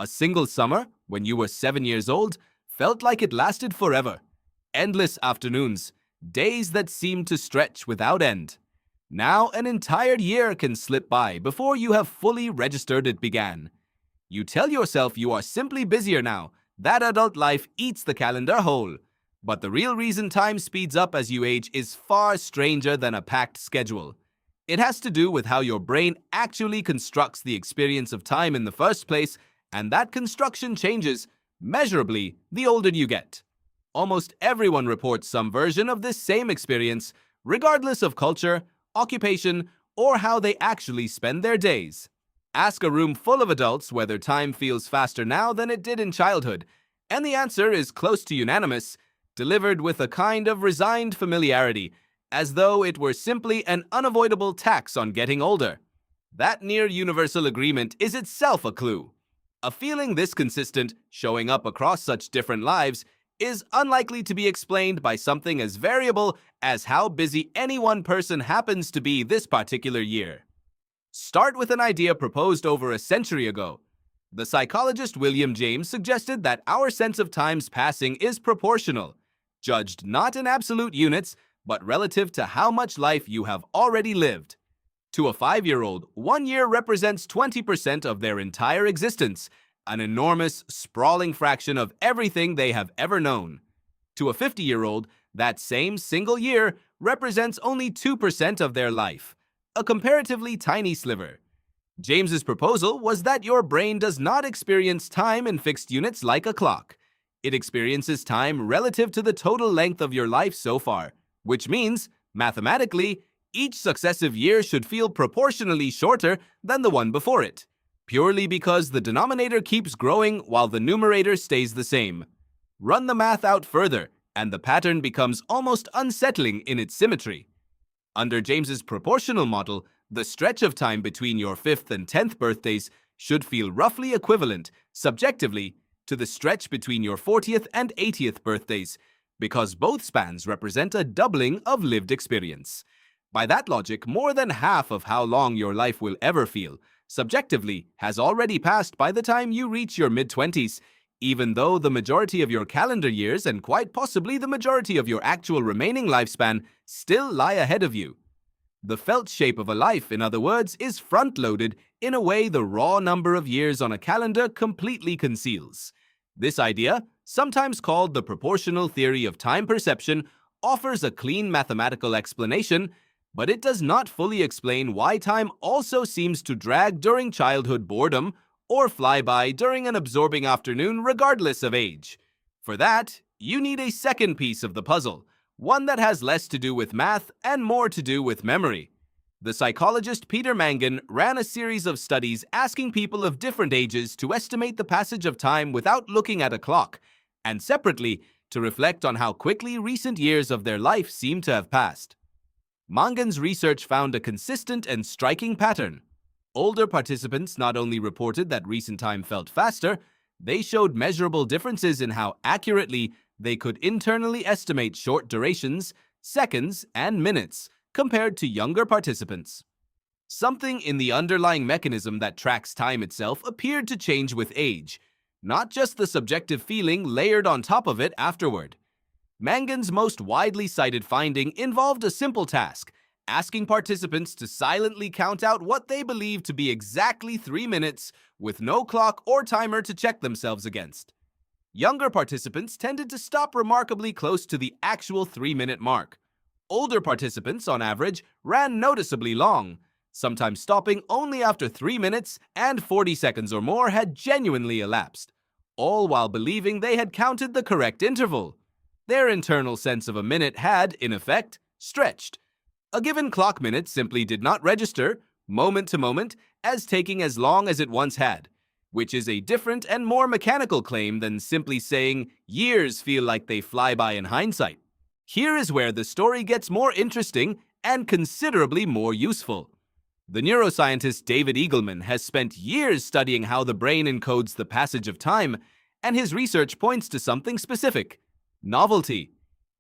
A single summer, when you were 7 years old, felt like it lasted forever. Endless afternoons, days that seemed to stretch without end. Now an entire year can slip by before you have fully registered it began. You tell yourself you are simply busier now, that adult life eats the calendar whole. But the real reason time speeds up as you age is far stranger than a packed schedule. It has to do with how your brain actually constructs the experience of time in the first place, and that construction changes measurably the older you get. Almost everyone reports some version of this same experience, regardless of culture, occupation, or how they actually spend their days. Ask a room full of adults whether time feels faster now than it did in childhood, and the answer is close to unanimous, delivered with a kind of resigned familiarity, as though it were simply an unavoidable tax on getting older. That near-universal agreement is itself a clue. A feeling this consistent, showing up across such different lives, is unlikely to be explained by something as variable as how busy any one person happens to be this particular year. Start with an idea proposed over a century ago. The psychologist William James suggested that our sense of time's passing is proportional, judged not in absolute units, but relative to how much life you have already lived. To a 5-year-old, 1 year represents 20% of their entire existence, an enormous, sprawling fraction of everything they have ever known. To a 50-year-old, that same single year represents only 2% of their life, a comparatively tiny sliver. James's proposal was that your brain does not experience time in fixed units like a clock. It experiences time relative to the total length of your life so far, which means, mathematically, each successive year should feel proportionally shorter than the one before it, purely because the denominator keeps growing while the numerator stays the same. Run the math out further, and the pattern becomes almost unsettling in its symmetry. Under James's proportional model, the stretch of time between your 5th and 10th birthdays should feel roughly equivalent, subjectively, to the stretch between your 40th and 80th birthdays, because both spans represent a doubling of lived experience. By that logic, more than half of how long your life will ever feel, subjectively, has already passed by the time you reach your mid-20s, even though the majority of your calendar years and quite possibly the majority of your actual remaining lifespan still lie ahead of you. The felt shape of a life, in other words, is front-loaded in a way the raw number of years on a calendar completely conceals. This idea, sometimes called the proportional theory of time perception, offers a clean mathematical explanation, but it does not fully explain why time also seems to drag during childhood boredom or fly by during an absorbing afternoon regardless of age. For that, you need a second piece of the puzzle, one that has less to do with math and more to do with memory. The psychologist Peter Mangan ran a series of studies asking people of different ages to estimate the passage of time without looking at a clock, and separately to reflect on how quickly recent years of their life seem to have passed. Mangan's research found a consistent and striking pattern. Older participants not only reported that recent time felt faster, they showed measurable differences in how accurately they could internally estimate short durations, seconds, and minutes compared to younger participants. Something in the underlying mechanism that tracks time itself appeared to change with age, not just the subjective feeling layered on top of it afterward. Mangan's most widely cited finding involved a simple task, asking participants to silently count out what they believed to be exactly 3 minutes with no clock or timer to check themselves against. Younger participants tended to stop remarkably close to the actual 3-minute mark. Older participants, on average, ran noticeably long, sometimes stopping only after 3 minutes and 40 seconds or more had genuinely elapsed, all while believing they had counted the correct interval. Their internal sense of a minute had, in effect, stretched. A given clock minute simply did not register, moment to moment, as taking as long as it once had, which is a different and more mechanical claim than simply saying years feel like they fly by in hindsight. Here is where the story gets more interesting and considerably more useful. The neuroscientist David Eagleman has spent years studying how the brain encodes the passage of time, and his research points to something specific: novelty.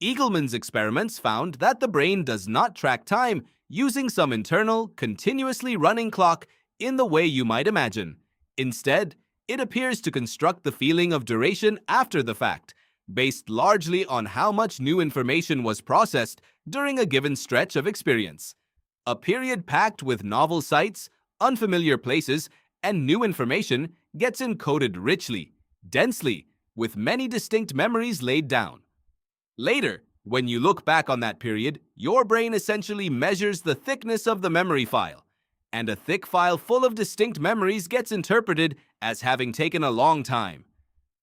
Eagleman's experiments found that the brain does not track time using some internal, continuously running clock in the way you might imagine. Instead, It appears to construct the feeling of duration after the fact, based largely on how much new information was processed during a given stretch of experience. A period packed with novel sights, unfamiliar places, and new information gets encoded richly, densely, with many distinct memories laid down. Later, when you look back on that period, your brain essentially measures the thickness of the memory file, and a thick file full of distinct memories gets interpreted as having taken a long time.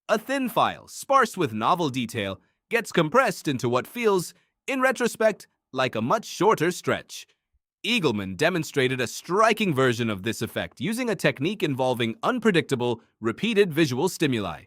A thin file, sparse with novel detail, gets compressed into what feels, in retrospect, like a much shorter stretch. Eagleman demonstrated a striking version of this effect using a technique involving unpredictable, repeated visual stimuli.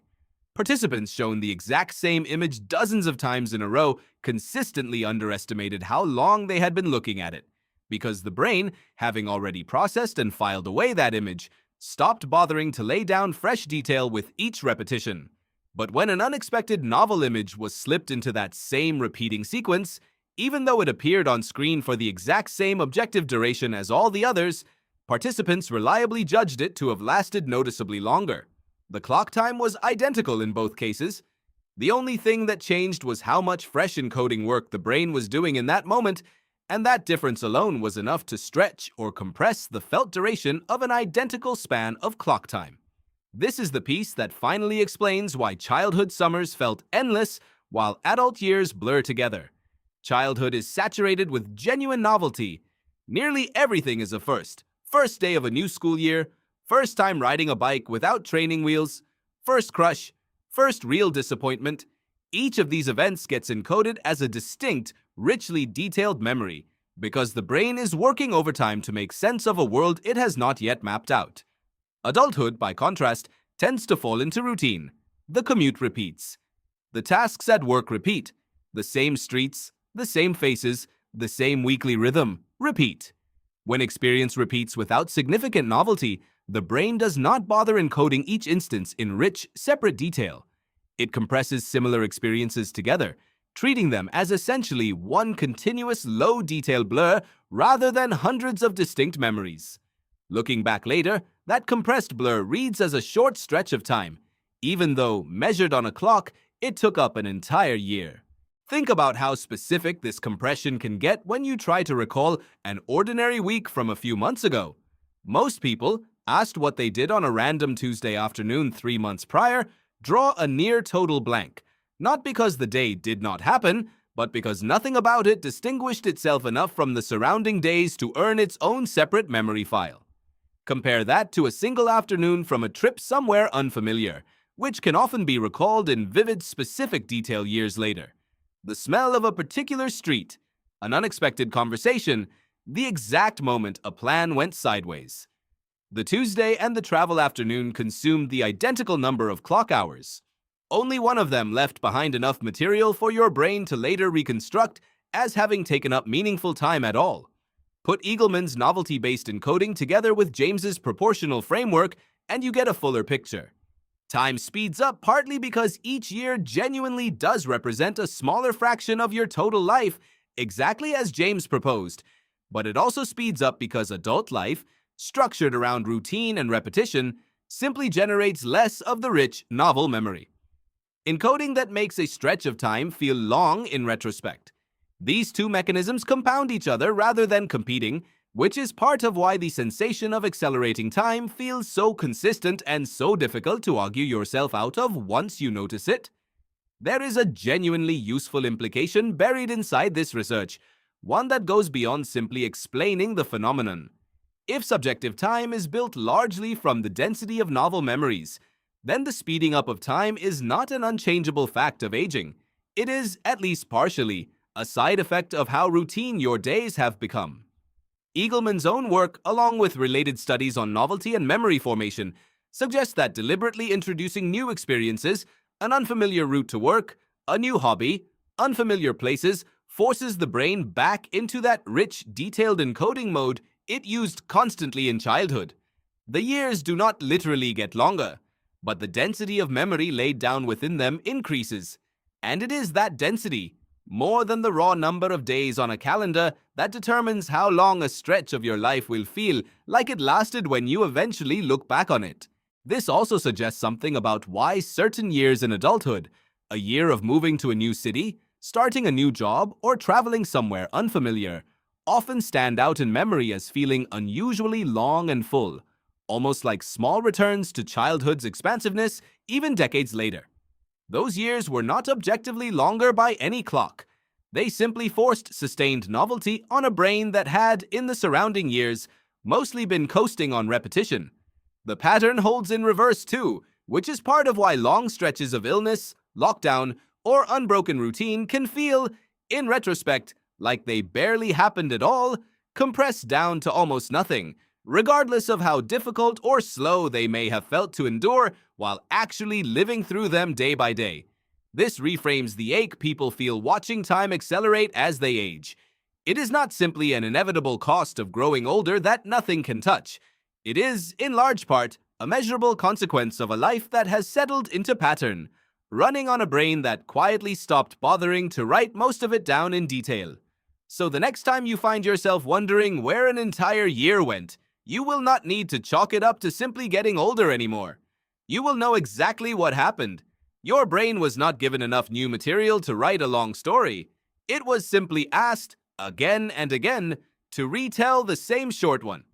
Participants shown the exact same image dozens of times in a row consistently underestimated how long they had been looking at it, because the brain, having already processed and filed away that image, stopped bothering to lay down fresh detail with each repetition. But when an unexpected novel image was slipped into that same repeating sequence, even though it appeared on screen for the exact same objective duration as all the others, participants reliably judged it to have lasted noticeably longer. The clock time was identical in both cases. The only thing that changed was how much fresh encoding work the brain was doing in that moment, and that difference alone was enough to stretch or compress the felt duration of an identical span of clock time. This is the piece that finally explains why childhood summers felt endless while adult years blur together. Childhood is saturated with genuine novelty. Nearly everything is a first. First day of a new school year, first time riding a bike without training wheels, first crush, first real disappointment. Each of these events gets encoded as a distinct, richly detailed memory, because the brain is working overtime to make sense of a world it has not yet mapped out. Adulthood, by contrast, tends to fall into routine. The commute repeats. The tasks at work repeat. The same streets, the same faces, the same weekly rhythm repeat. When experience repeats without significant novelty, the brain does not bother encoding each instance in rich, separate detail. It compresses similar experiences together, treating them as essentially one continuous low-detail blur rather than hundreds of distinct memories. Looking back later, that compressed blur reads as a short stretch of time, even though, measured on a clock, it took up an entire year. Think about how specific this compression can get when you try to recall an ordinary week from a few months ago. Most people, asked what they did on a random Tuesday afternoon 3 months prior, draw a near total blank, not because the day did not happen, but because nothing about it distinguished itself enough from the surrounding days to earn its own separate memory file. Compare that to a single afternoon from a trip somewhere unfamiliar, which can often be recalled in vivid, specific detail years later. The smell of a particular street, an unexpected conversation, the exact moment a plan went sideways. The Tuesday and the travel afternoon consumed the identical number of clock hours. Only one of them left behind enough material for your brain to later reconstruct as having taken up meaningful time at all. Put Eagleman's novelty-based encoding together with James's proportional framework, and you get a fuller picture. Time speeds up partly because each year genuinely does represent a smaller fraction of your total life, exactly as James proposed, but it also speeds up because adult life, structured around routine and repetition, simply generates less of the rich, novel memory. Encoding that makes a stretch of time feel long in retrospect. These two mechanisms compound each other rather than competing, which is part of why the sensation of accelerating time feels so consistent and so difficult to argue yourself out of once you notice it. There is a genuinely useful implication buried inside this research, one that goes beyond simply explaining the phenomenon. If subjective time is built largely from the density of novel memories, then the speeding up of time is not an unchangeable fact of aging. It is, at least partially, a side effect of how routine your days have become. Eagleman's own work, along with related studies on novelty and memory formation, suggests that deliberately introducing new experiences, an unfamiliar route to work, a new hobby, unfamiliar places, forces the brain back into that rich, detailed encoding mode it used constantly in childhood. The years do not literally get longer, but the density of memory laid down within them increases. And it is that density, more than the raw number of days on a calendar, that determines how long a stretch of your life will feel like it lasted when you eventually look back on it. This also suggests something about why certain years in adulthood, a year of moving to a new city, starting a new job, or traveling somewhere unfamiliar, often stand out in memory as feeling unusually long and full, almost like small returns to childhood's expansiveness even decades later. Those years were not objectively longer by any clock. They simply forced sustained novelty on a brain that had, in the surrounding years, mostly been coasting on repetition. The pattern holds in reverse too, which is part of why long stretches of illness, lockdown, or unbroken routine can feel, in retrospect, like they barely happened at all, compressed down to almost nothing, regardless of how difficult or slow they may have felt to endure while actually living through them day by day. This reframes the ache people feel watching time accelerate as they age. It is not simply an inevitable cost of growing older that nothing can touch. It is, in large part, a measurable consequence of a life that has settled into pattern, running on a brain that quietly stopped bothering to write most of it down in detail. So the next time you find yourself wondering where an entire year went, you will not need to chalk it up to simply getting older anymore. You will know exactly what happened. Your brain was not given enough new material to write a long story. It was simply asked, again and again, to retell the same short one.